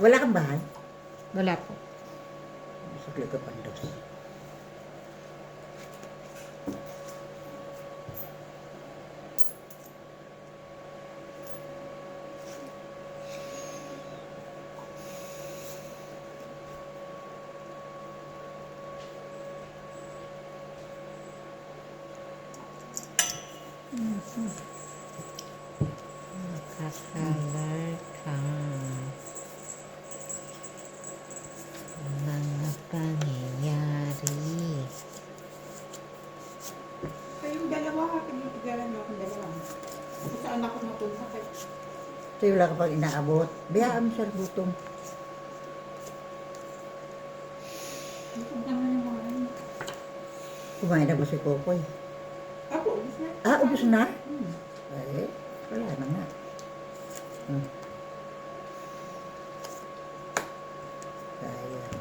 Wala kang bahay? Wala po. Saglit ka pandos. Nakakalar ka mga pangyayari. Kayong dalawa ha, pinitigalan niyo akong dalawa. Kung saan ako mapunta kayo. Sa'yo wala ka pang inaabot. Biyaan mo siya gutom. Ito naman yung mga ano. Kumain na ba si Kokoy? Ako, ubus na. Ah, ubos na? Hmm. Ay, wala na nga. Hmm. Sayang.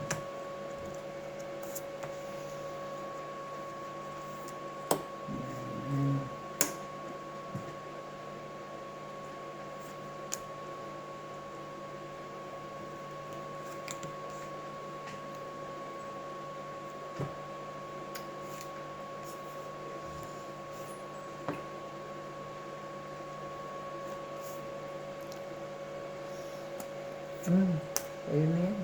Yan. Ayun na yan.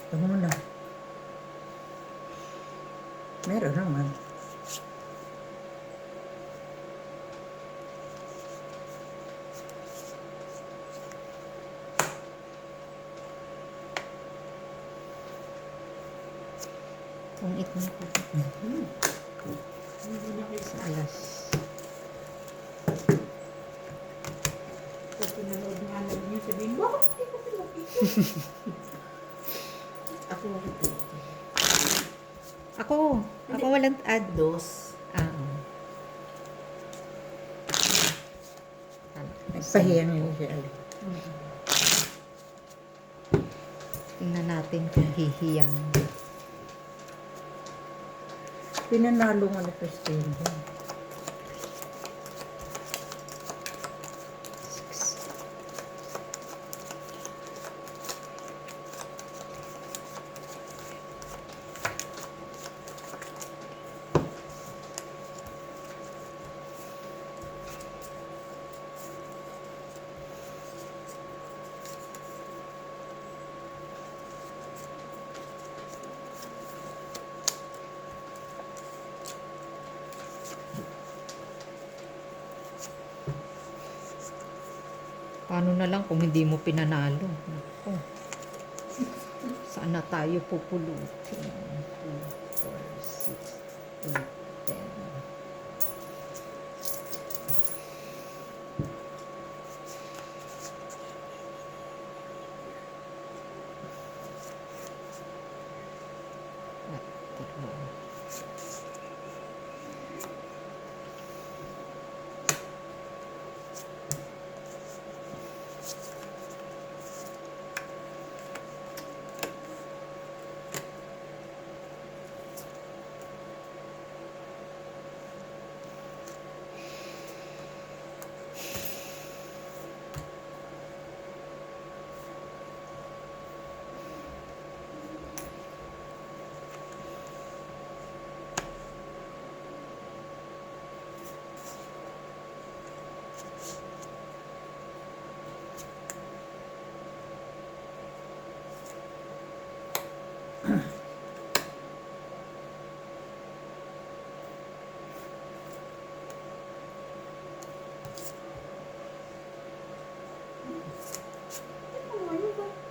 Ito muna. Meron naman. Kung ito na po. Hindi na kayo Sa alas. Pag pinanood nga lang niyo sabihin, bakit hindi ko pinakita? Ako ito. Ako walang add. Dos. Ah, oo. Nagpahiyang niyo siya. Tingnan natin kung hihiyang. Pinanalo nga ni Christine. Paano na lang kung hindi mo pinanalo? Naku. Saan na tayo pupulutin? 2, 4, 6, 8, 10. At tatlo.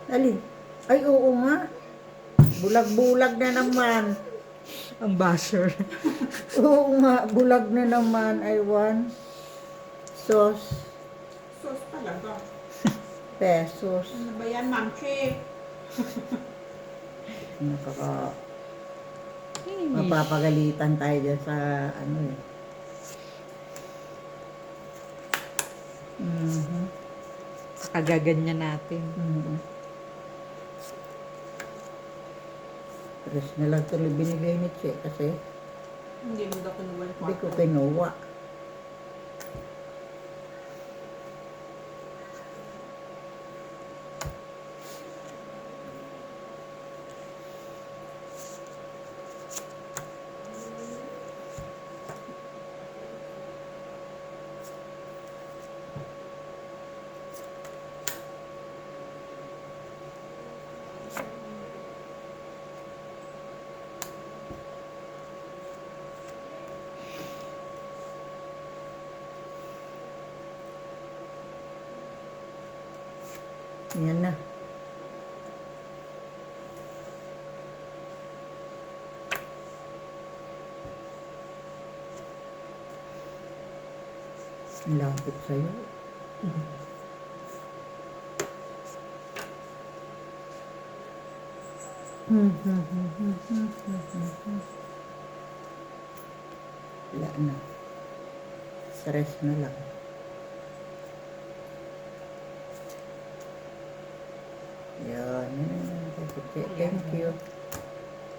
Alin? Ay, oo nga. Bulag-bulag na naman. Ang basher. Oo nga, bulag na naman. I want. Pesos. Sos talaga. Pesos. Ano ba yan, Ma'am Che? Mapapagalitan tayo dyan sa ano eh. Mhm. Kagaganyan natin. Mhm. Tres na lang tuloy binigay ni Che kasi Hindi mo daw kinuha yung hindi ko kwarto. kinuha. Yan na. Ang lapit sa'yo. Wala na. Stress na lang. Yan. Thank you.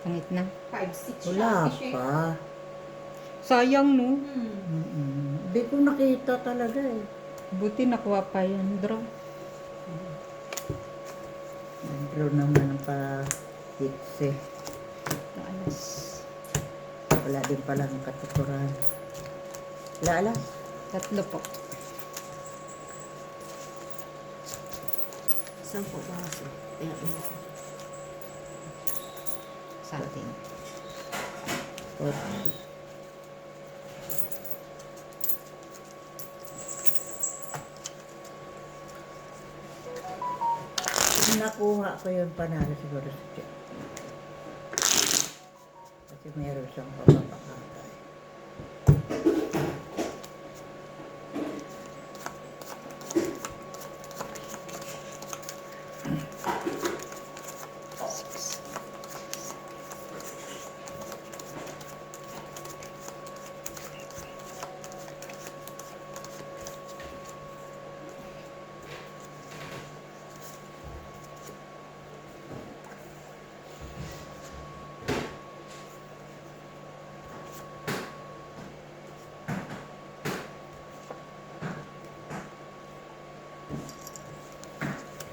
Pangit na. 5-6 siya. Wala Ate Che. pa. Sayang, no? Hindi ko nakita talaga eh. Buti nakuha pa yan, draw. Nandro naman ang pa-hits eh. Alas. Wala din palang katuturan. Wala alas. 3 po. Saan po ba kasi? Sa atin. Oops. Nakuha ko yung panalo siguro sa Che. Kasi meron siyang papapakatay.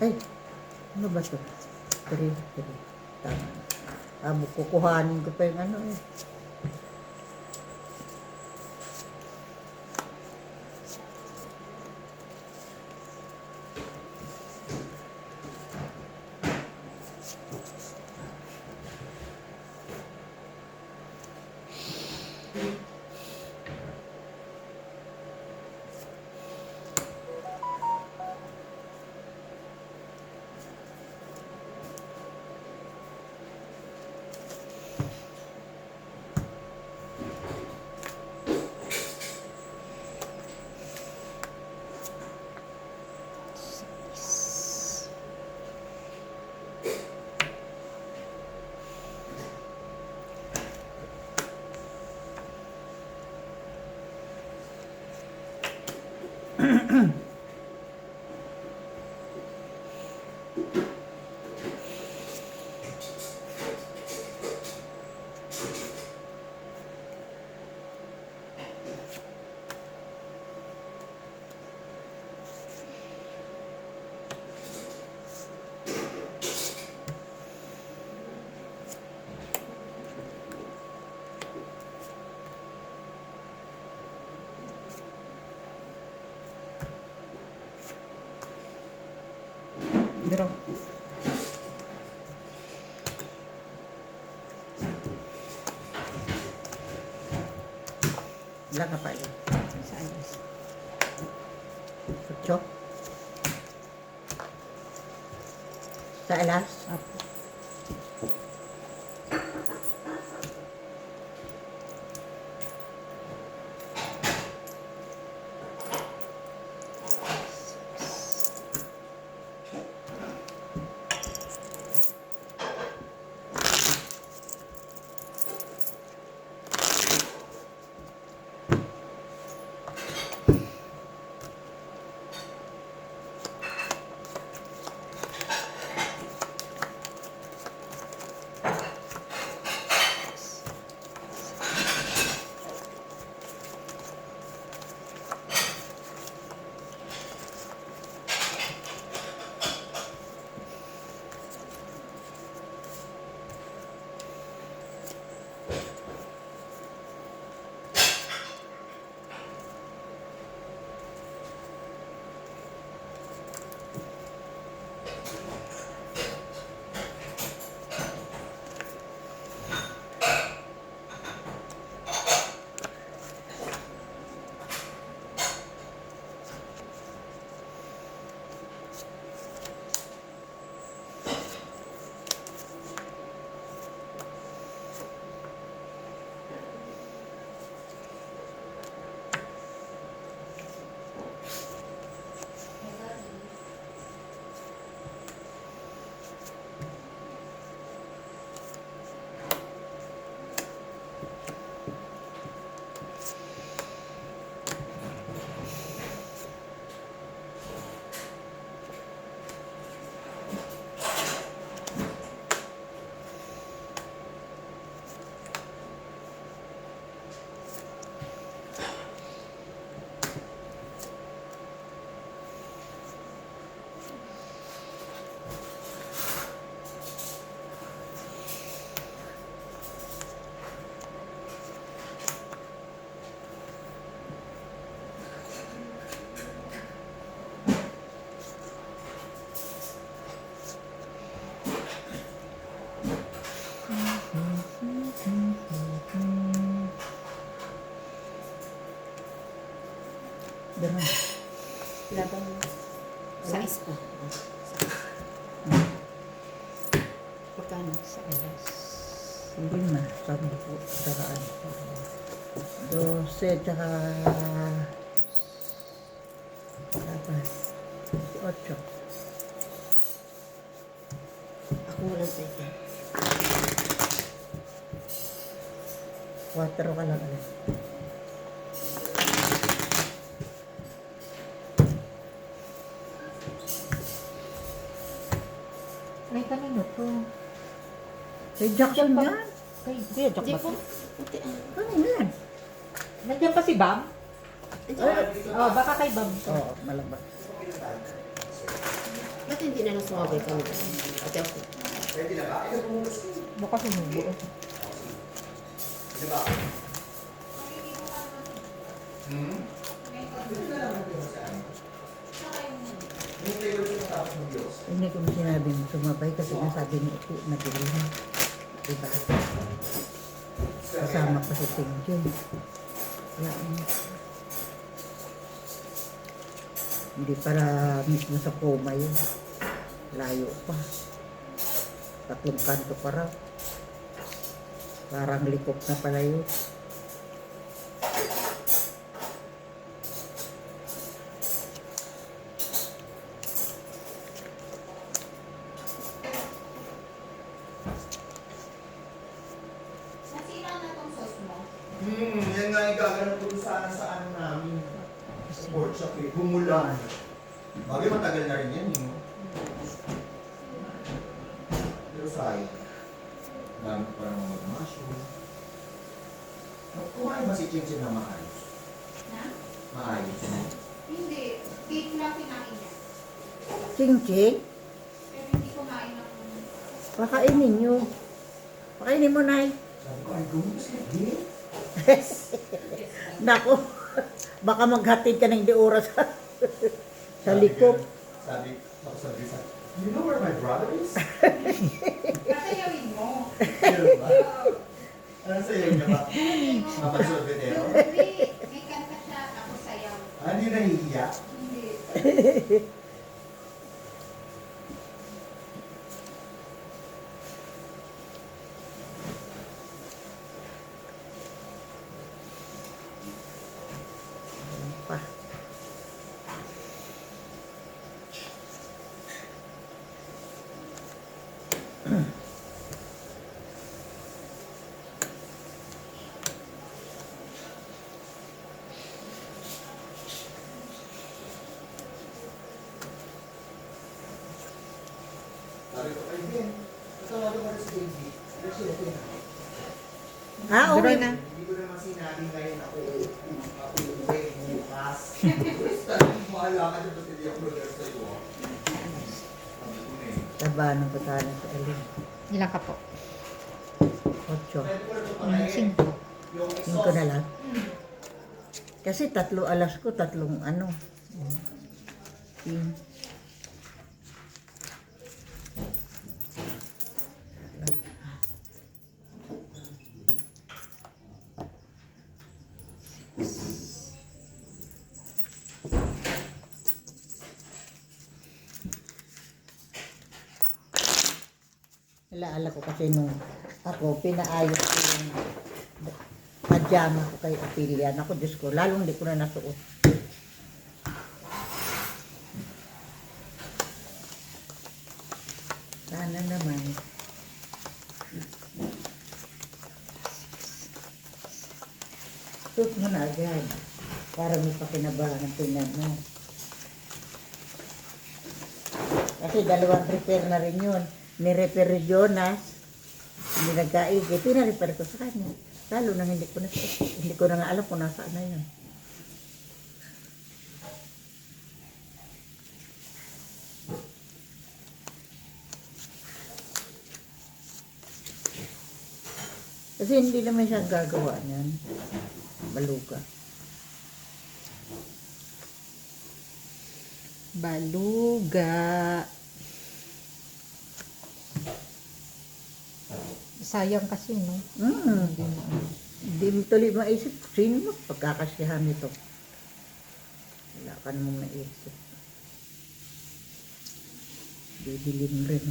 Ay, ano ba ito? 3. Tama. Kukuhanin ko pa yung ano eh. Draw. Wala ka pa yun. Sa alas. 8. Sa alas. Apo. Labang sais pa. Magkano? Sa alas. Hindi na, 10 tsaka 12 tsaka tapos 8. Ako walang pwede. 4 ka lang alam. Ay, kanino to? Kay Jackson Jack yan. Kay Kuya Jack Hindi ba po. to? Puti Ano yan? Nandiyan pa si Bam? Oh, baka kay Bam to. Oo, malabas. Ba't hindi na lang sumabay kami? Ate ako. Baka sumubo. Hindi ko sinabing sumabay kasi nasabi ni Ito na bilhin. Diba? Kasama pa si Tingjo. Kaya, hindi para mismo sa coma yun. Layo pa. 3 kanto pa raw. Parang likop na pala yun. Nasira na tong sauce mo? Yan nga yung gagawin ko sa ano namin. Sa workshop eh. Bumulan. Bagay matagal na rin yan eh. Pero sayang. Dami ko parang mag-mushroom. Kumain ba si Chinchin na maayos? Na? Maayos. Hindi. Cake lang kinain niya. Ching-ching, Pero hindi kumain ng... pakainin nyo. Pakainin mo, Nay. Sabi ko, ay gumus ka din. Nako, baka maghatid ka ng di oras sa likop. Sabi sa you know where my brother is? Kasayawin mo. Meron ba? Ano sa'yo niya ba? Mapasod bitero? Hindi. May kanta siya. Ako sayaw. Ah, hindi nahihiya? Hindi. Pa. Sabi ko, ay Ben, tatawagan mo rin si Daisy. Kasi okay na. Ah, Dry okay. na. Hindi ko naman sinabi ngayon ako uuwi bukas. Sabi ko, mahala ka dyan, hindi ako lugar sa iyo. Sabi ko na eh. Taba ng putalan sa alin. Ilan ka po? 8. Pwede ko rin ito Yung pakain. 5. Yung 5 na lang. Kasi 3 alas ko, 3 ano. Pin. Alaala ko kasi nung ako, pinaayos ko yung pajama ko kay Opilian. Ako, Diyos ko, lalong hindi ko na nasuot. Sana naman. Suot mo na agad. Para may pakinabangan ng tingnan mo. Kasi 2 repair na rin yun. Ni-repair ni Jonas. Hindi nagkaigi. Pina-repair ko sa kanya. Lalo nang hindi ko na nga alam kung nasaan na yun. Kasi hindi naman siya gagawa niyan. Baluga. Baluga. Sayang kasi, no? Hindi na. Hindi mo tuloy maisip, sino pagkakasiyahan nito? Wala Baka naman naisip. Bibilin rin.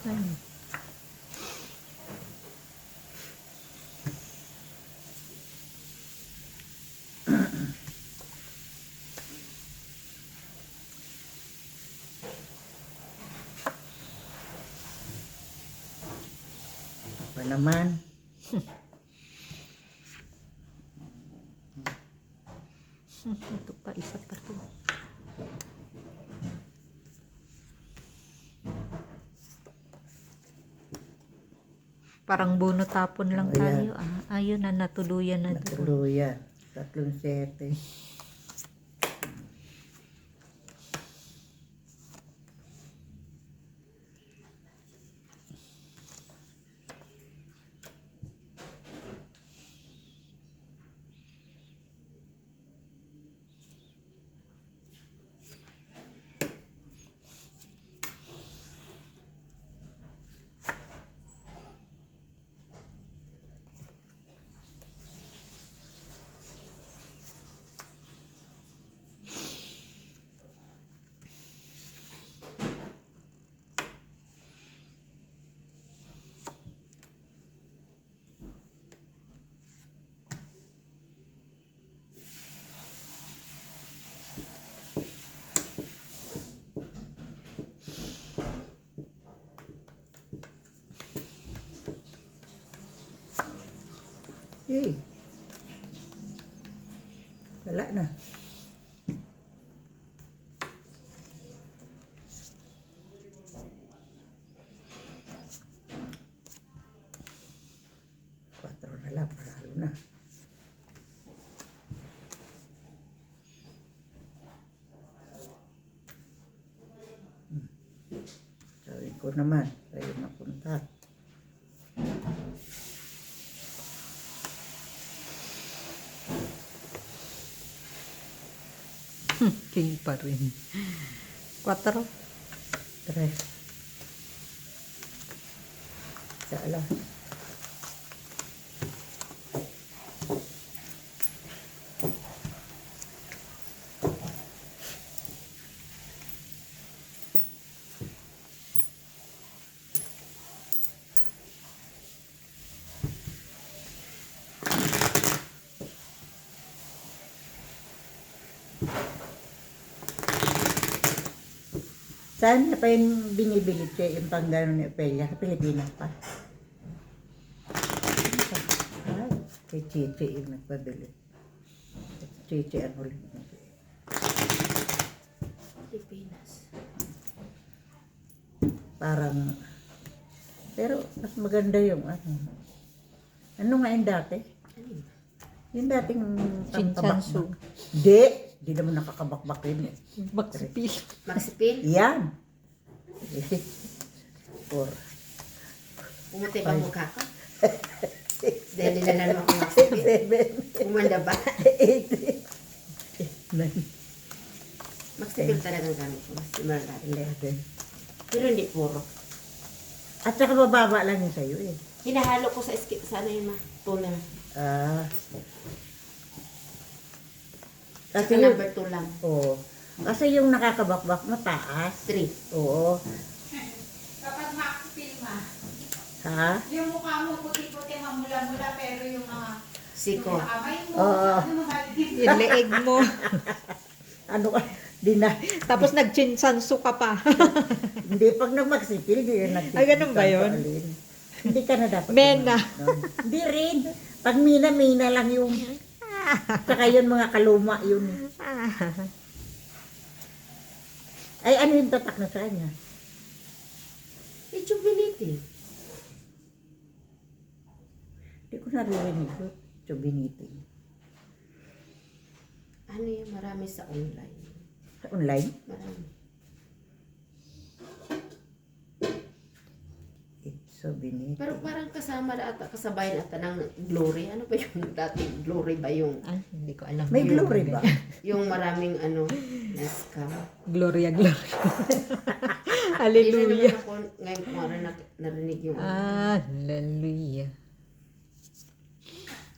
Ano? Pa naman. Ito pa, isa pa to. Parang buno tapon lang Oh, yeah. tayo. Ayun na, natuluyan na doon. Natuluyan. 3-7. Yay. Wala na. Patro na lang, paralo na. Sabi ko naman, sa'yo napunta. King pa rin. 4. 3. Sala. Saan niya pa yung binibili siya yung pang gano'n ni Ophelia? Sa Pilipinas pa. Ay, kay Chichi yung nagpabili. Chichi ang huli. Pilipinas. Parang, pero mas maganda yung ano. Ano nga yung dati? Yung dating Chinsansu. Di naman nakakabakbak yun eh. Magsipil. Magsipil? Yan. Or, Pumatay ba mukha ko? Dahil nila na naman ako magsipil. 7, Kumanda ba? 8, 9, Magsipil talagang gamit ko. Mas marami. 11. Pero hindi puro. At saka bababa lang yun sa'yo eh. Hinahalo ko sa skip. Sana yung toner. Ah. Kasi Kasi yung, number 2 lang. oo. Kasi yung nakakabakbak mataas. 3. Oo. Kapag maksipil ma, Ha? yung mukha mo puti-puti mamula-mula pero yung mga Siko. kamay mo, Oo. ano maliit. Yung leeg mo. Ano ka? Di na. Tapos nagchinsansu ka pa. Hindi, pag nagmagsipil, di na nagtitipid. Ay, ganun ba yun? Hindi ka na dapat. Mena. Hindi rin. Pag mina lang yung... Saka yun mga kaluma yun. Ay, ano yung tatak na sa kanya? Rejuvenating. Hindi ko naririnig yun. Chubiniti. Ano yung marami sa online? Sa online? Marami. Chubiniti. Pero parang kasama na ata, kasabayan ata ng glory. Ano ba yung dati? Glory ba yung, Hindi ko alam. May glory ba? yung maraming ano, na scam? Gloria, Gloria. Hallelujah. Ako, ngayon ko nga narinig yung Hallelujah.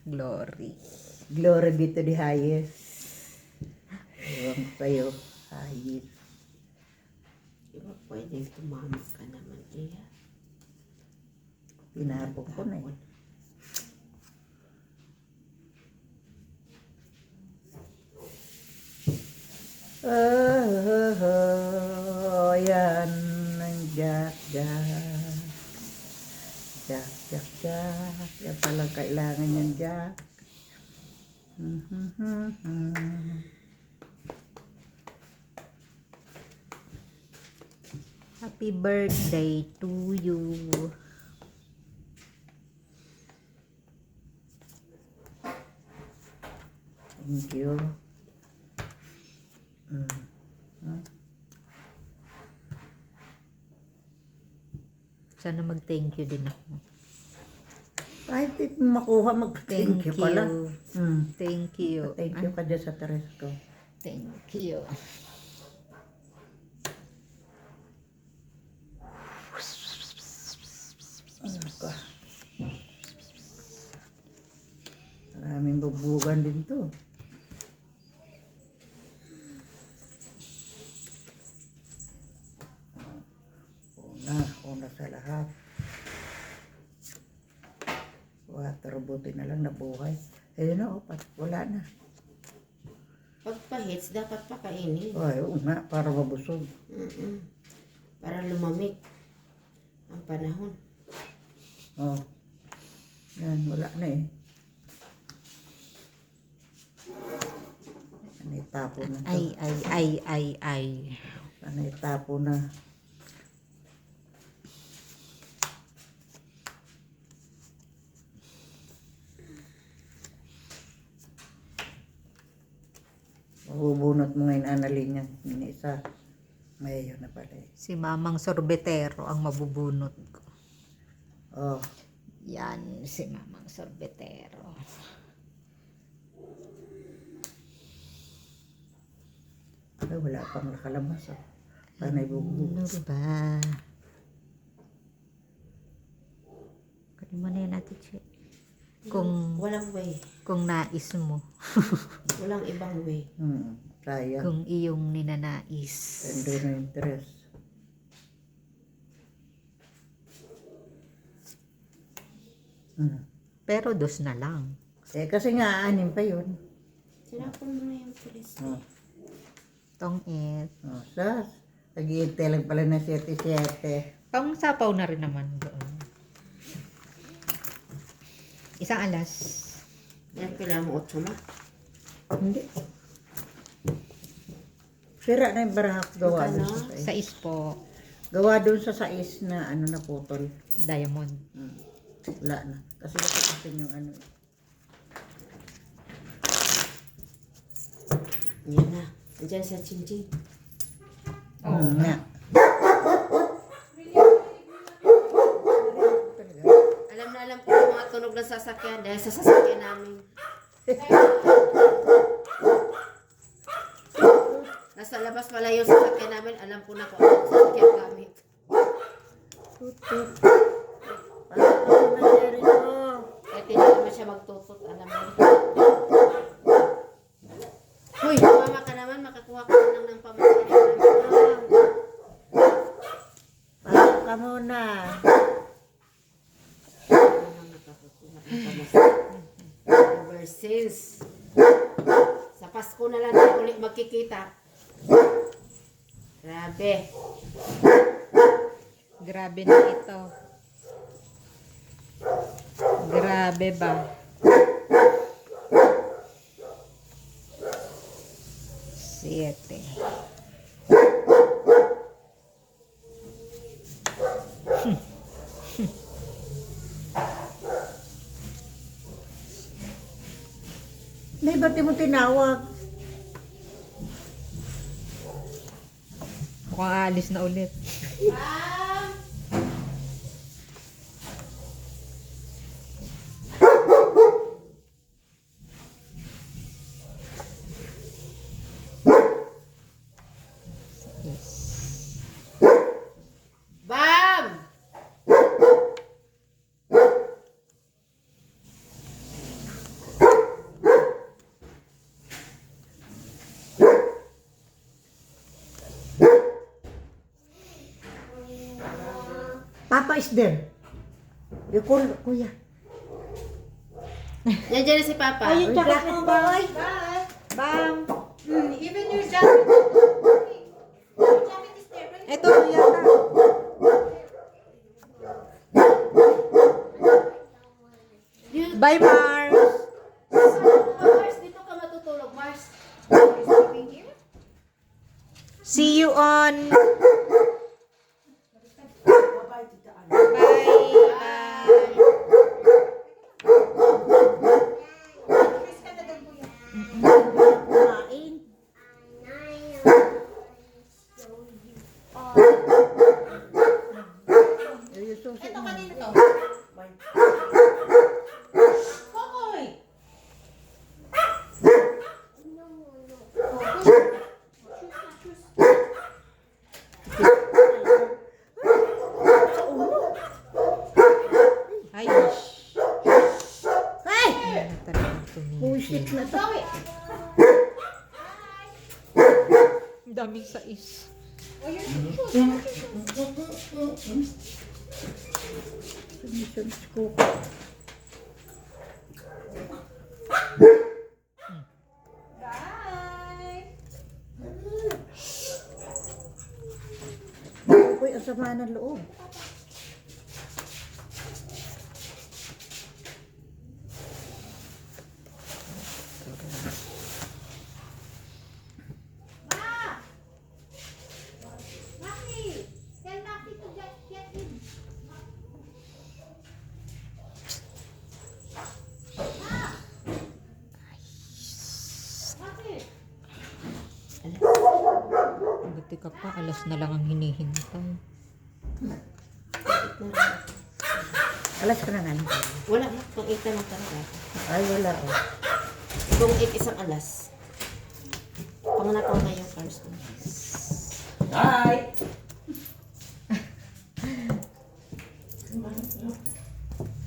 Glory. Glory be to the highest. Ewan ko sa'yo, highest. Diba pwedeng tumama ka naman iya. Pinapok ko na eh. Yan ang jack. Yan pala kailangan yung jack. Happy birthday to you. Thank you. Sana mag-thank you din ako. Kahit di mo makuha, mag-thank you pala. Thank you. Thank you ka dyan sa tres ko. Thank you. Ano ka? Maraming bubugan din to. Una sa lahat. Water buti na lang nabuhay. Ayun na, wala na. Pag pa-hits, dapat pakainin. Ay, una, para mabusog. Para lumamig ang panahon. Oh. Yan, wala na eh. Ano itapo na to? Ay. Ano itapo na? Mabubunot mo ngayon, Annalyn, yan. Yung isa. Mayo na pala eh. Si Mamang Sorbetero ang mabubunot ko. Oh. Yan, si Mamang Sorbetero. Ay, wala pang nakalabas. Oh. Panay bugbog. Ano ba? Kunin mo na yan natin, Che. Walang way. Kung nais mo. Walang ibang way. Sayang. Kung iyong ninanais. Hindi na interest. Pero dos na lang. Eh, kasi nga, 6 pa yun. Sinapon mo na yung tulis. Oh. Tong-it. Oh, sas. Nag-iintay lang pala ng 7-7. Pang sapaw na rin naman doon. Isang alas. Yan, kailangan mo 8 na. Hindi. Sira na yung barahak gawa Magkano? dun sa sais. Sa ispo, Gawa dun sa sais na ano na putol. diamond. Wala na. Kasi nakatasin yung ano. Yan na. Andiyan sa chin-chin. Oo nga. Alam ko yung mga tunog ng sasakyan dahil sa sasakyan namin. Nasa labas pala yung sasakyan namin. Alam ko na kung ano sasakyan gamit. Tutut. Ano nangyari ko? Kahit hindi naman siya magtutut. Alam mo. Uy, mama ka naman. Makakuha ka lang ng pamasahe. Pasok ka muna. Ever since. Sa Pasko na lang tayo ulit magkikita. Grabe. Grabe na ito. Grabe ba? Siete. May ba't di mo tinawag? Mukhang aalis na ulit. Papa is there. You call, kuya. Nandiyan na si Papa. Ay, yung jacket mo, boy. Bye. Bang. Even your jacket. Your jacket is there. Bring it. Ito, yata. Bye, Mars. Mars, dito ka matutulog, Mars. Are you sleeping here? See you on... Bye-bye, Tita Ana. Chris ka na doon, kuya. Kumain. Yung susi Ito mo. kanino to? Kokoy. Ay, Ay! na talagang tumigil. Bullshit na to. Ang daming sais. Submission scoop. Bye. Uy, ang sama ng loob. Maki, tell Maki to get in. Maki. Buti ka pa, alas na lang ang hinihintay. Alas ka na nga. Wala na, pang 8 na talaga. Ay, wala. Oh. Kung 8 isang alas. Panganataw na yung cars mo. Hi!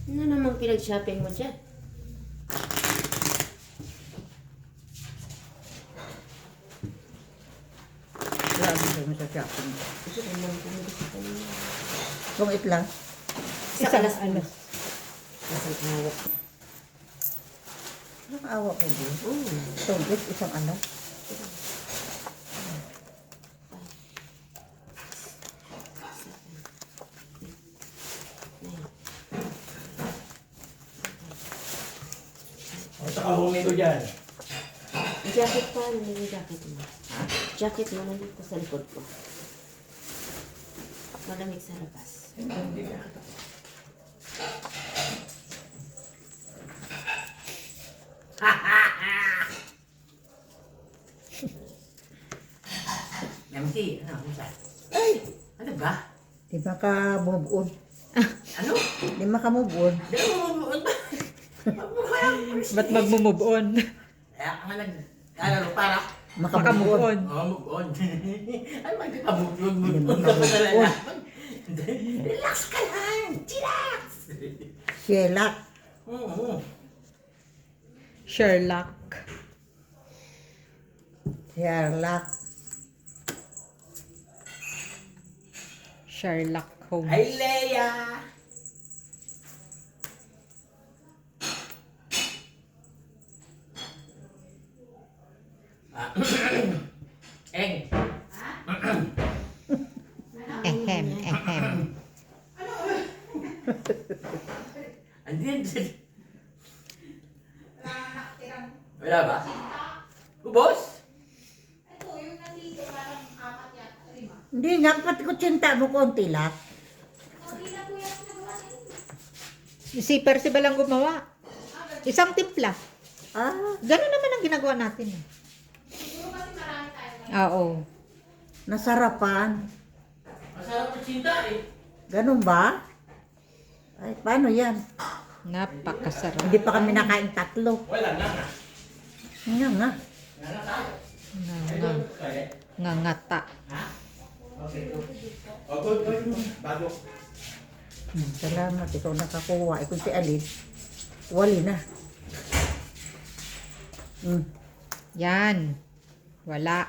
Ano namang pinag-shopping mo dyan? Grabe kayo sa shopping. Ito naman pinag-shopping ko niya. Kung itlang. Isang alas. Isang awa. Anong awa ko din? Mm. Tugit, isang alas. O, saka huminto dyan. Jacket pa, ano yung jacket mo? Jacket mo nandito sa likod ko. Malamig sa labas. MC, ano? Musa? Ano ba? Di ba ka move on? Ano? Di ba ka move on? Di mo mabuon ba? Ba't mag-move on? Kaya ka nga nag-alaro para Makamove on. move on. Ay, magkakamove on. Hindi Move on ka pa makamove talaga. on. Relax ka lang. Chillax. Sherlock. Oo. Sherlock. Sherlock. Sherlock Holmes. Ay, Leia. Ah, Eng. Ehem, ehem. Andiyan. Wala kang nakatirang Wala ba? sinta. Ubos? Ito, yung nandito, parang 4 yata, 5. Hindi nga, pati ko tsinta mo konti lang. Hindi na po yan nagawa nito. Si Percival lang gumawa. Isang timpla. Ah, Ganun naman ang ginagawa natin. Eh. Siguro kasi marami tayo ngayon. Oo. nasarapan. Masarap ang cinta eh. Ganun ba? Ay, paano yan? Napakasarap. Hindi pa kami nakain tatlo. Wala na nga. Nga nga. Nga na tayo. Nga, Kaya? ngangata. Ha? Okay, go. Oh, go. Bago. Salamat, ikaw nakakuha. Ikaw si Alin, wali na. Yan. Wala.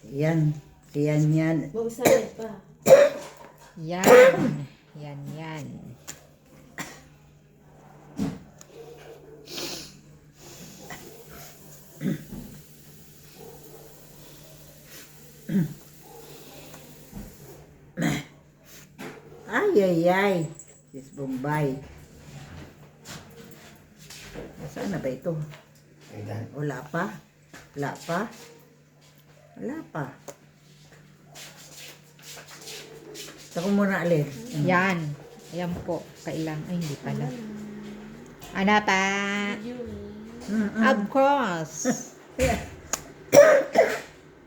Yan. Yan. Mag-salad pa. Yan. Yan. Ay. Sis Bombay. Saan na ba ito? Ayan. Wala pa. Ito ko muna alin. Yan. Ayan po. Kailang. Ay, hindi pala. Ano pa? Of course.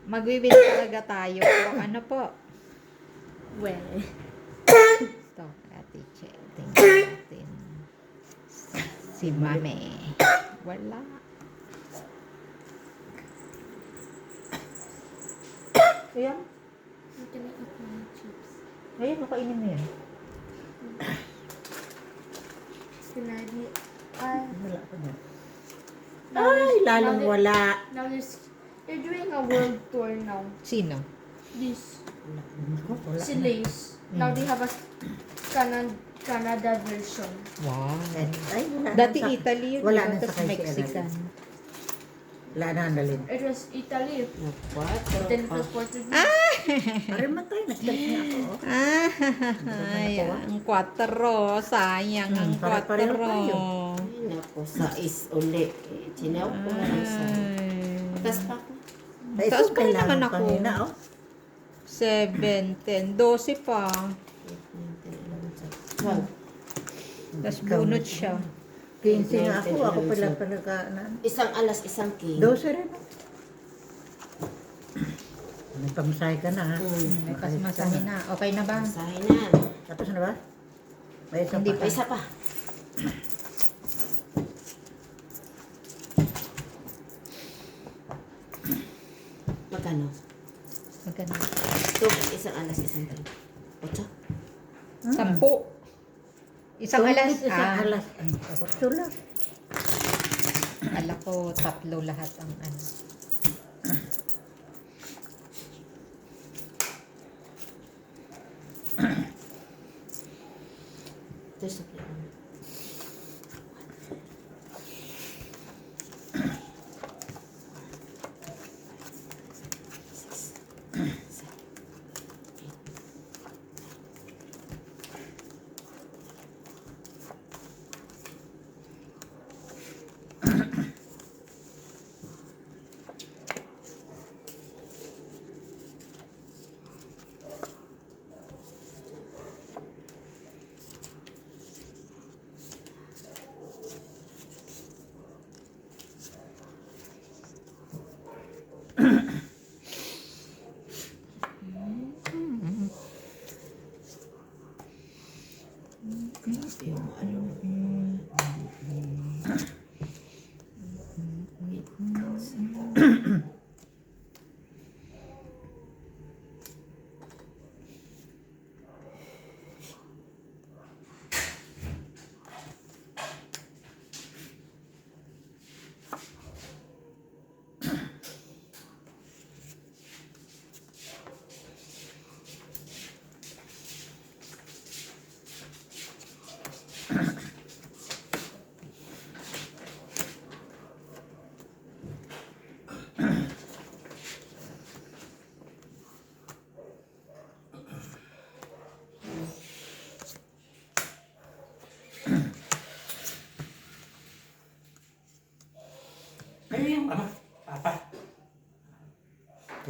Magwiwin talaga tayo po. Ano po? Well. Stop. Ate check. Tingnan natin. Si Mami. Wala. Ayan. Ito na ako ng chips. Ayan, makainin mo yan. Sinadi. Wala pa niya. Ay, lalong wala. Now they're doing a world tour now. Sino? This. Wala Si na. Lace. Now they have a Canada version. Wow. Ay, wala Dati na sa- Italy yun. Wala diba? na Tapos sakay si Mexican. Wala na andalin. It was Italy. What? Then it was Portuguese. Parang man tayo, nag-selfie nga ako. Oh. Ay, ang 4. Sayang ang Pare-pareho 4. tayo. Ay, naku, sais uli. Chinaw ko na lang sa... Taas pa ako. Ay, Taas ito pa rin kailangan naman ako. kanina, oh. 7, 10, 12 pa. 12. Tapos bunot siya. 15 nga ako. Ako pala nagkaanan. Isang alas, isang king. 12 rin. Oh. May pamasahe ka na, ha? May pasmasahin na. Okay na ba? Masahe na. Tapos na ba? May isa Hindi pa. May isa pa. Magkano? Magkano? 2, isang alas, isang king. 8? 10. Isang alas. Isang alas. Ay, tapos lang. Ala ko, 3 lahat ang ano. There's a plate. Ano yung ama? Papa?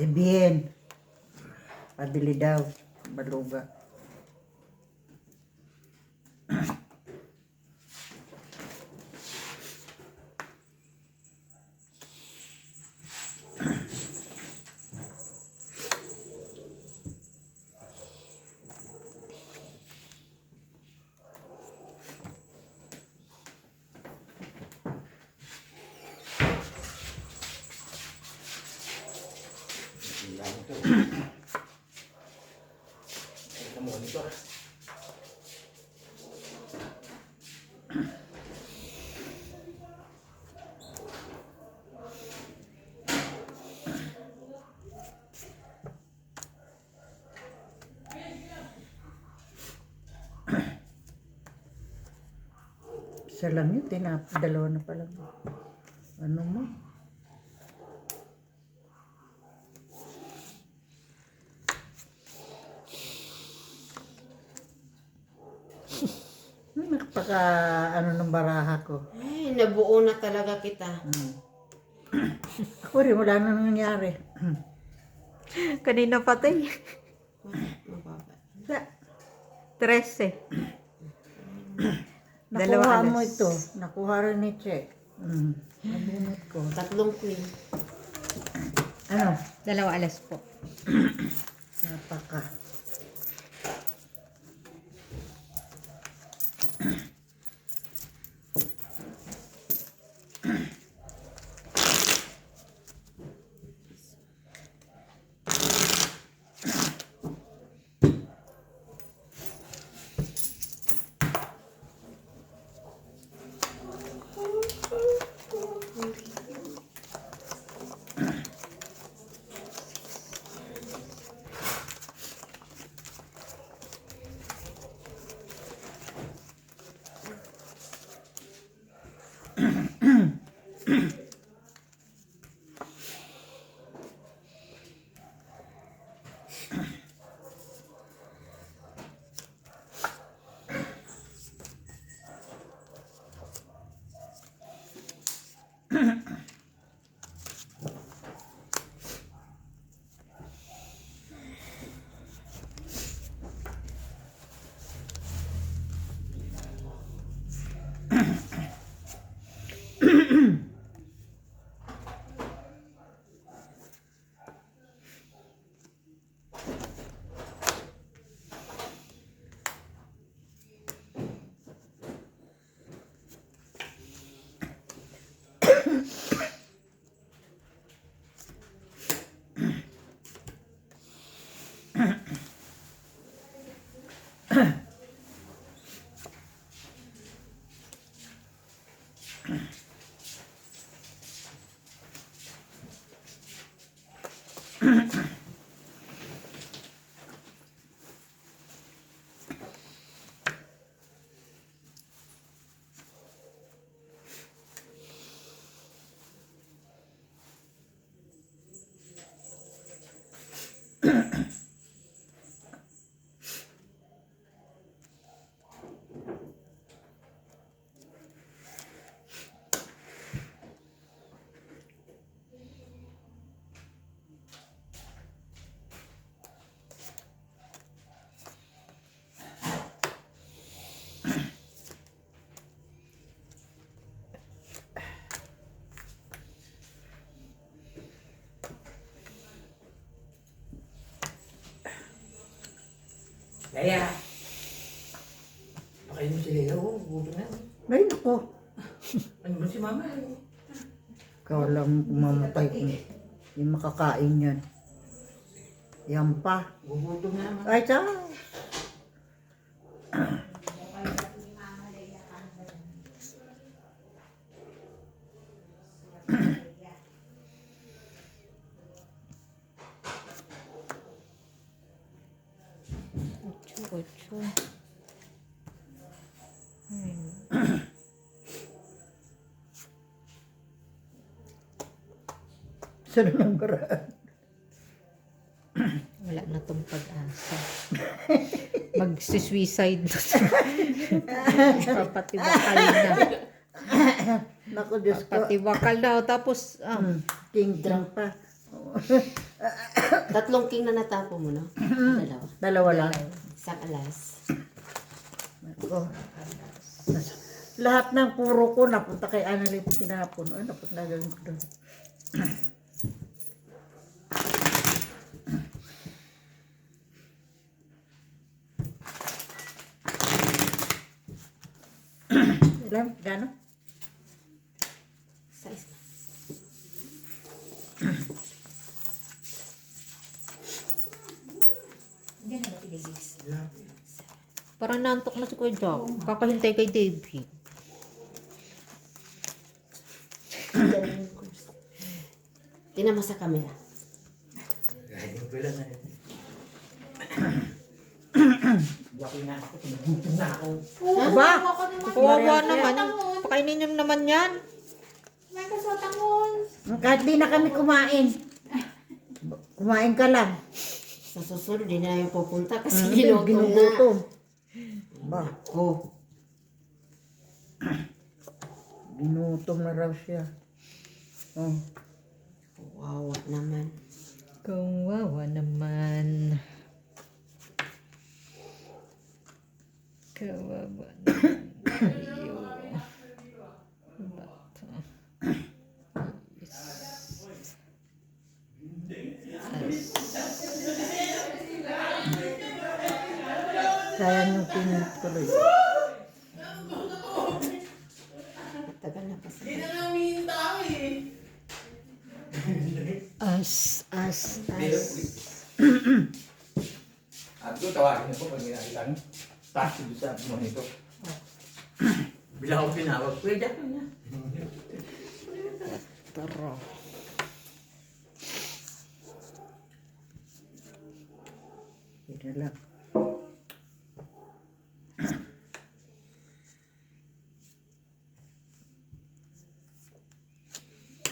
Eh, bien. Pabili daw. Baluga. Ilang ito. Ito mo nito. Isa lang yun, dalawa na pala. Ano mo? Nakapaka ano ng baraha ko. Ay, nabuo na talaga kita. Ako rin, wala na nangyari. Kanina patay. Mababa. 13. Nakuha Dalawa mo alas. ito. Nakuha rin ni Che. Nabunot ko. 3 queen. Ano? 2 alas po. Napaka. Laya! Pakain mo si Lea, oh. Gutom na. Ay, nako. Ano ba si Mama? Ikaw lang mamatay kung hindi makakain yan. Yan pa. Gugutom na naman. Ay, sa. Ocho. Saan ang paraan? Wala na tong pag-asa. Mag-suicide na. Papatiwakal na. Naku, Diyos ko. Papatiwakal na. Tapos, King drunk pa. 3 king na natapo mo, no? Dalawa. Dalawa lang. Isang alas. Naku. Lahat ng puro ko napunta kay Annalyn kinahapon. Ay, napunta na gawin ko doon. Ilan? Gano'n? Size. Hindi na ba pinigis? parang nantok na si Kuya Jack. Kakahintay kay David. Tingnan mo sa camera. Ganyan ko lang na. Hindi ako inaantok. Nagutom na ako. Aba? Ako naman. Kawawa naman. Pakainin nyo naman yan. May kasotangon. Kahit di na kami kumain. Kumain ka lang. Sa susunod, di na yung pupunta kasi Hindi, ginutom na. ginugutom. Ba, Oh, ginutom na raw siya. Oh. wawa naman. Kawawa naman. Kawawa naman. Tayo. Bata. Yes. Sayang yung pinutuloy. Tagal na kasi. As. At doon, tawagin niyo po pag may nakita niyo. Taas doon sa monitor. Bilang ako tinawag, pwede ako niya. Tara. Hindi lang.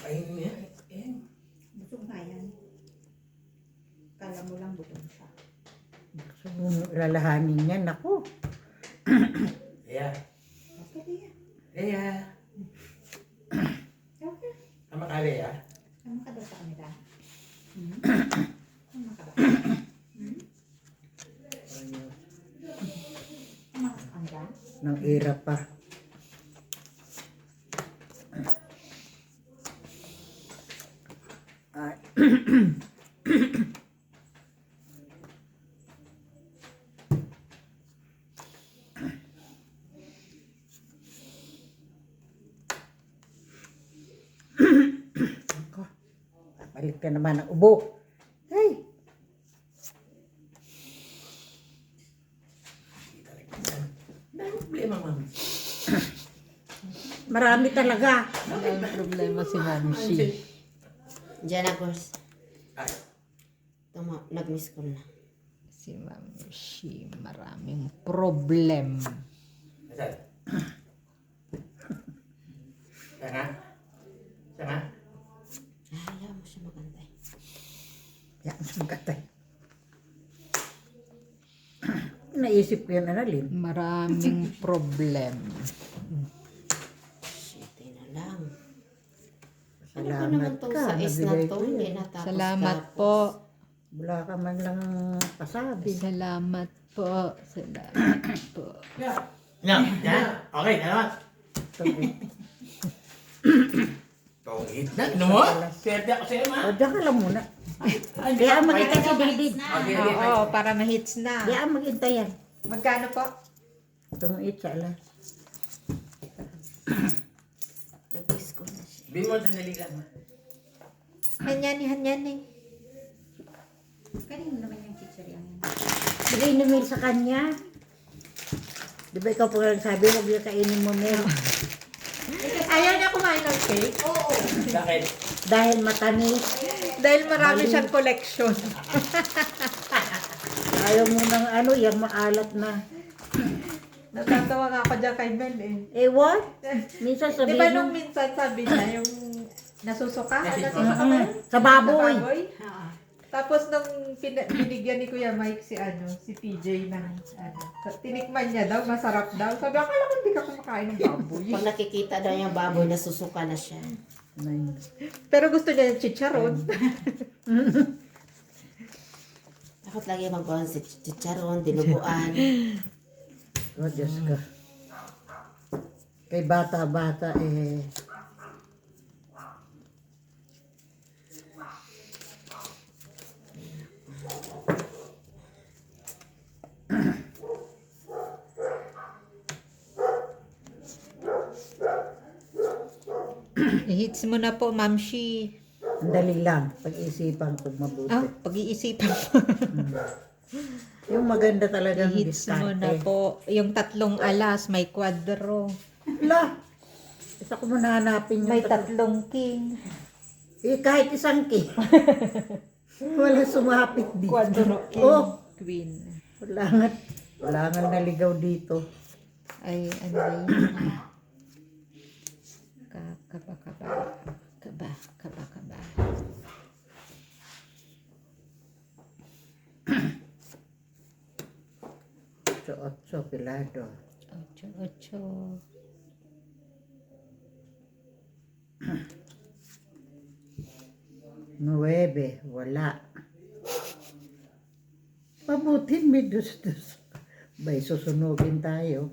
Ayun niya. Busog na yan. Kala mo lang busog siya. So, lalahanin yan. Ako. Yeah. Okay din yan. Yeah. Okay. Tama ka, Lea. Tama ka daw sa kanila. Tama ka ba? Tama ka sa kanila? Nang ira pa. Ay. Ako. Balik ka naman ng ubo. Hey! Dahil problema, ma'am. Marami talaga. Walang problema si Mamsi. Diyan na, Gors. Ay, Nag-miss ko na. Si Mamsi. Maraming problem. nasaan? Siya nga? Siya nga? Ayaw mo siya magantay. Yan, sugatay. Naisip ko yan, Annalyn. Maraming problem. Shit, na lang. Ano ko Salamat naman tong ka, sa is na nabigay to? ko Hindi yun. natapos. Salamat tapos. po. Wala ka man lang pasabi. Salamat po. Salamat po. Yan. Okay, salamat. Tongit na. Ano mo? Swerte ako sa'yo, ma. O, diyan ka lang muna. Ay, Kaya mag-intay si David. Okay, Oo, para ma-hits na. Kaya mag-intay yan. Magkano po? Tumuit sa alas. Nag-miss ko na siya. Bin mo, sandali lang, ma. Hanyan eh. Kanino naman yung teacher yan? Bigay ni Mel sa kanya. Di ba ikaw po nagsabi, huwag yung kainin mo, Mel. Ayaw niya kumain ng cake? Bakit? Dahil matamis. Dahil marami siyang collection. Ayaw mo ng ano, yung maalat na. Natatawa nga ako dyan kay Mel eh. Eh, what? Minsan Di sabihin ba mo, nung minsan sabi niya yung nasusuka? Nasusuka. Nasusuka ba yun? sa baboy. Sa baboy? Tapos nung binigyan ni Kuya Mike si si TJ ng tinikman niya daw, masarap daw. Sabi, akala ko hindi ka kumakain ng baboy. Pag nakikita daw yung baboy, nasusuka na siya. Pero gusto niya yung chicharon. Takot lagi magbawan si chicharon, dinuguan. Oh, Diyos ka. Kay bata-bata eh. I-hits mo na po, Mamshi. Ang dali lang. Pag-isipan ko mabuti. Pag-iisipan mo. Yung maganda talagang I-hits mo na diskarte. po. Yung 3 alas, may kwadro. La! Isa ko muna hanapin yung May 3 king. Eh, kahit isang king. Wala sumapit di. Kwadro king. Oh, Queen. wala nga. Wala nga naligaw dito. Ay, ano ba yun? Kaba. Otso, pilado. 8. 9, wala. Mabutin may dus-dus. Bay, susunugin tayo.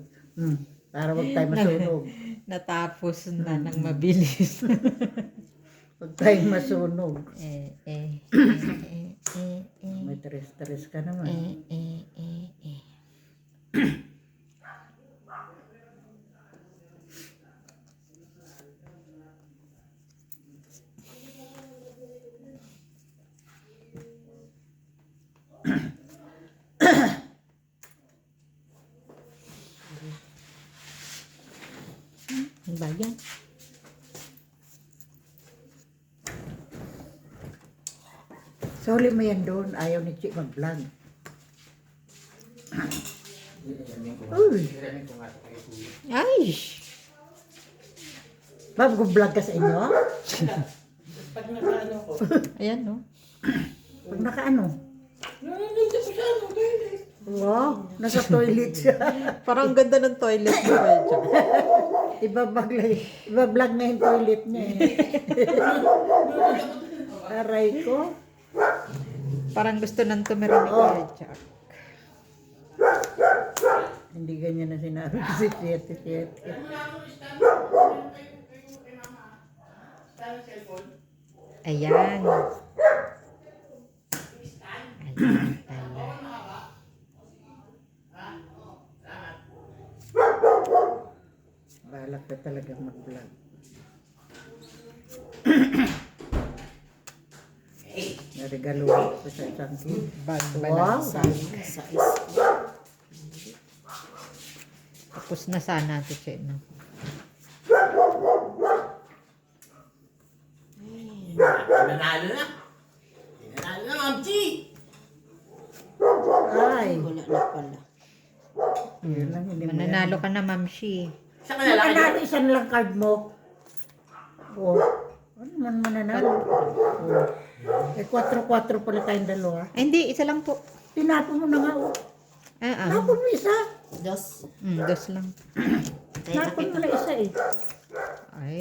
Para wag tayo masunog. Natapos na ng mabilis. Wag tayo masunog. eh. May tres-tres ka naman. Ano ba yan? Soli mo yan doon. Ayaw ni Chick mag-vlog. Uy! Ay! Mag-vlog ka sa inyo? Pag nakaano ko. Ayan, no? Pag nakaano? Nandito ko siya, ano, toilet. Wow, nasa toilet siya. Parang ganda ng toilet mo, medyo. Iba-vlog na yung toilet niya eh. Aray ko. Parang gusto nang tumira ni Kuya Jack. Hindi ganyan na sinabi ko si Siete. Ayan. Balak ka talaga mag-vlog. Naregalo ko sa isang kid. Wow! Tapos na sana ito, Che, no? Nanalo na. Nanalo na, Ma'am Chi. Ay! Wala na pala. Yun lang, hindi mo yan. Mananalo ka na, Ma'am Shi. Saan ka lalaki? Mananalo, isang lang card mo. Oh. Ano man mananalo? Oh. Eh, 4-4 pala tayong dalawa. Ay, hindi. Isa lang po. Tinapon mo na nga, oh. Napon mo isa. Dos. Dos lang. Napon mo na isa eh. Ay,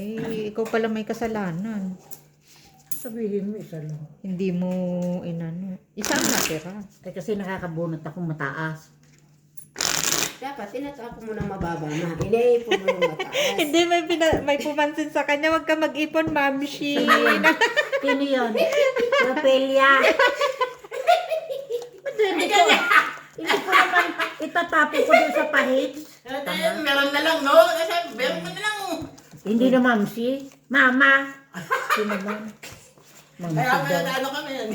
ikaw pala may kasalanan. Sabihin mo isa lang. Hindi mo inano. Isa ang natira. Eh, kasi nakakabunot akong mataas. Dapat, tinatawag ko muna mababa na. Inaipon mo yung mataas. Hindi, may pumansin sa kanya. Huwag ka mag-ipon, Ma'am Shi. Sino yun? Rapelia. Ba't hindi ko naman itatapon ko doon sa pahit. Meron na lang, no? Kasi meron mo na lang. Hindi na mamsi. Mama. Sino naman? Mamsi Kaya daw. ano kami yan.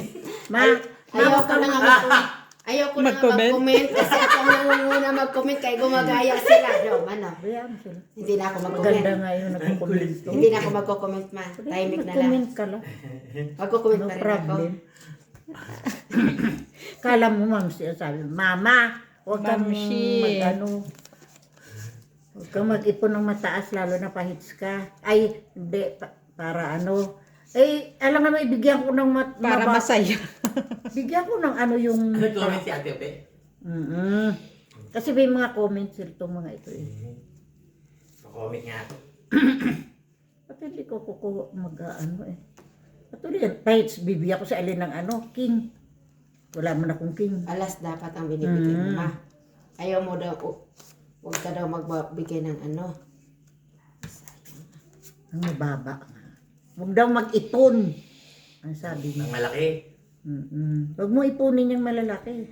Ayoko na nga ayoko na nga mag-comment kasi ako nangunguna mag-comment kaya gumagaya sila. No, ano? Bayaan mo sila. Hindi na ako Maganda mag-comment. nga yung nagkukulit to. Hindi na ako mag-comment ma. Timing na lang. Mag-comment ka lang. Mag-comment No pa rin ako. problem. Kala mo, mamsi, sabi, Mama, huwag kang Mamsi. huwag kang mag-ipon ng mataas, lalo na pahits ka. Ay, hindi, para ano. Eh, alam nga, ibigyan ko ng Para masaya. Bigyan ko ng ano yung... Nag-comment si Ate Ope. Kasi may mga comments itong mga ito eh. Comment nga ako. Pati hindi ko mag-ano eh. Patuloy yan. Pahits, bibigyan ko sa alin ng ano, king. Wala man akong king. Alas dapat ang binibigay mo ma. Ayaw mo daw, huwag ka daw magbigay ng ano. Ang mababa. Huwag daw mag-ipon. Ang sabi Ang niya. malaki. Huwag mo ipunin yung malalaki.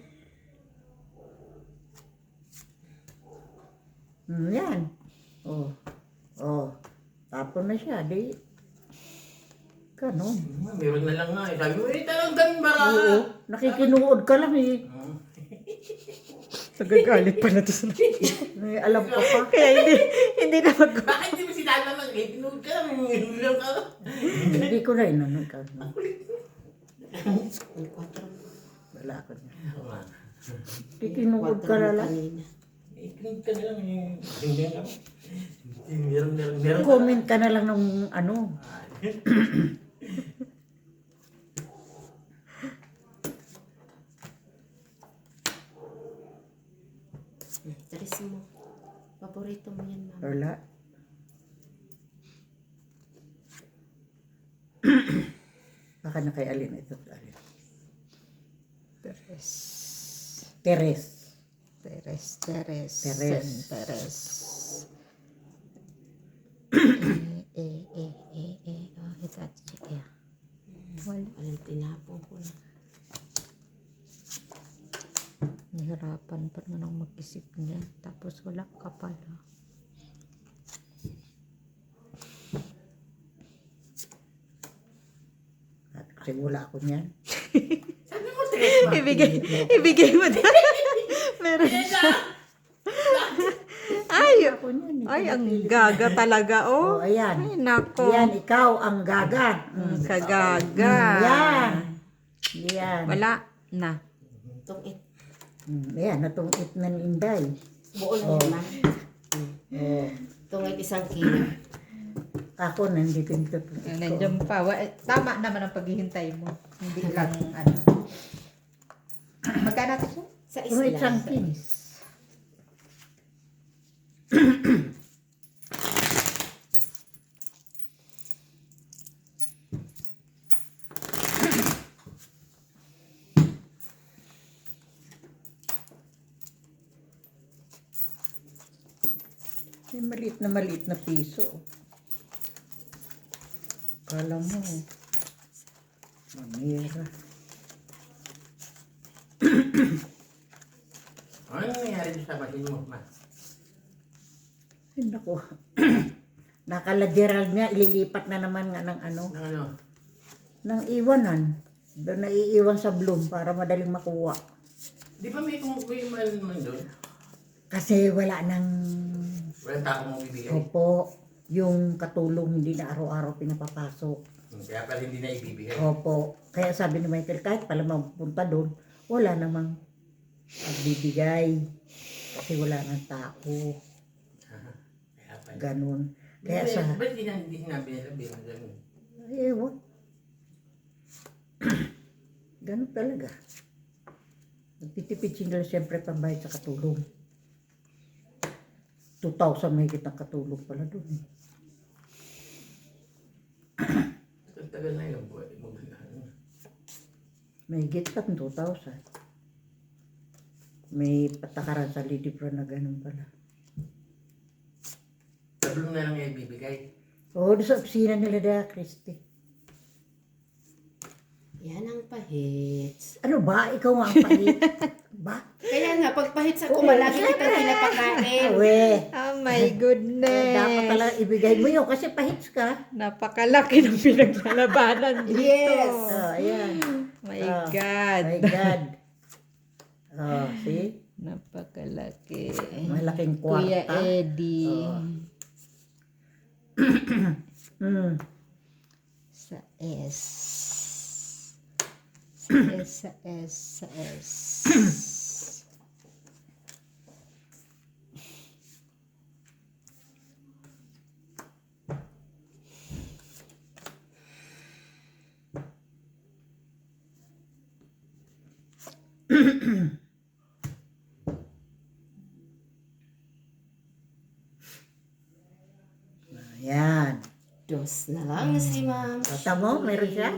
Yan. Oh. Tapon na siya. Di. Ganon. Meron na lang nga. Sabi mo, talagang bara. Oo. Nakikinuod ka lang eh. Nagagalit pala to sa May alam ko pa. Kaya hindi na mag... Bakit di mo sinabi naman? Eh, tinood ka lang. Hinulang ka. Hindi ko na inano ka. Ang 4. Wala ako niya. Tikinuod ka na lang. Kanina. I-click ka na lang yung tingnan ako. Meron. Comment ka na lang ng ano. Taris mo. Paborito mo yan, mama. Wala. Baka na kay Alin ito. Alin. Teres. Teres. Teres. Teres. Teres. Teres. Oh, ito at siya. Wala. Walang tinapong ko na. Nahirapan pa naman ang mag-isip niya. Tapos wala ka pala. At kasi wala ako niyan. Ibigay mo din. Meron siya. Ay, Ako niyan. ay, ang gaga talaga, Oh, oh. ayan. Ay, nako. Yan, ikaw ang gaga. Kagaga. Yan. Yan. Wala na. Tungit. Yan, natungit ng Inday. Buo lang Oh. yun, ma. Oh. Tungit 1 kilo. Ako, nandito dito. Nandiyan pa. Tama naman ang paghihintay mo. Hindi lang, ano. Magkano natin siya? Sa Tungit isla. sang kinis. May maliit na piso. Kala mo, mamira. Ano nangyayari doon sa machine mo, ma? Ay, naku. Nakala Gerald niya, ililipat na naman nga ng ano, Ng ano? ng iwanan. Doon na iiwan sa bloom para madaling makuha. Di ba may mahal naman doon? Kasi wala nang, Walang tao mong bibigay. opo, yung katulong hindi na araw-araw pinapapasok. Kaya pala hindi na ibibigay. Opo. Kaya sabi ni Michael, kahit pala mapunta doon, wala namang magbibigay. Kasi wala nang tao. Kaya pala. Ganun. Kaya sa, Ba't hindi sinabi nila bilang ganun? ewan. Ganun talaga. Nagtitipid sila siyempre pambayad sa katulong. 2,000 may kitang katulong pala doon. Ang tagal na yun. Ano? May higit pa 2,000. May patakaran sa Lidipro na ganun pala. Tablong na lang yung ibibigay. Oo, doon sa opisina nila na Christy. Yan ang pahits. Ano ba? Ikaw nga ang pahit. Ba? Kaya nga, pag pahits ako, Oo, malaki syempre. kitang pinapakain. Awe. Oh my goodness. Dapat talaga ibigay mo yun kasi pahits ka. Napakalaki ng pinaglalabanan dito. Yes. Oh, ayan. My Oh, God. My God. Oh, see? Napakalaki. Malaking Kuya kwarta. Eddie. Hmm. Sa S. Sa S, sa S, sa S. Ayan. Dos na lang si ma'am. Tata mo, meron siya?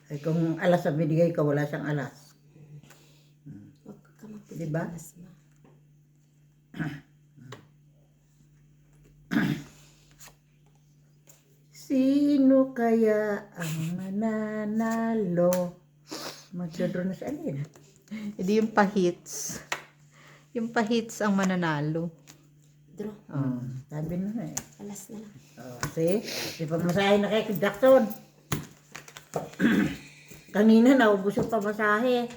Ay, kung alas ang binigay ka, wala siyang alas. Huwag ka Diba? magpitilas, ma. Sino kaya ang mananalo? Magdodraw na si Alin. Hindi yung pahits. Yung pahits ang mananalo. Draw. Sabi na eh. Alas na lang. Oh, see? Di pa masahe na kay Jackson. Kanina naubos yung pamasahe.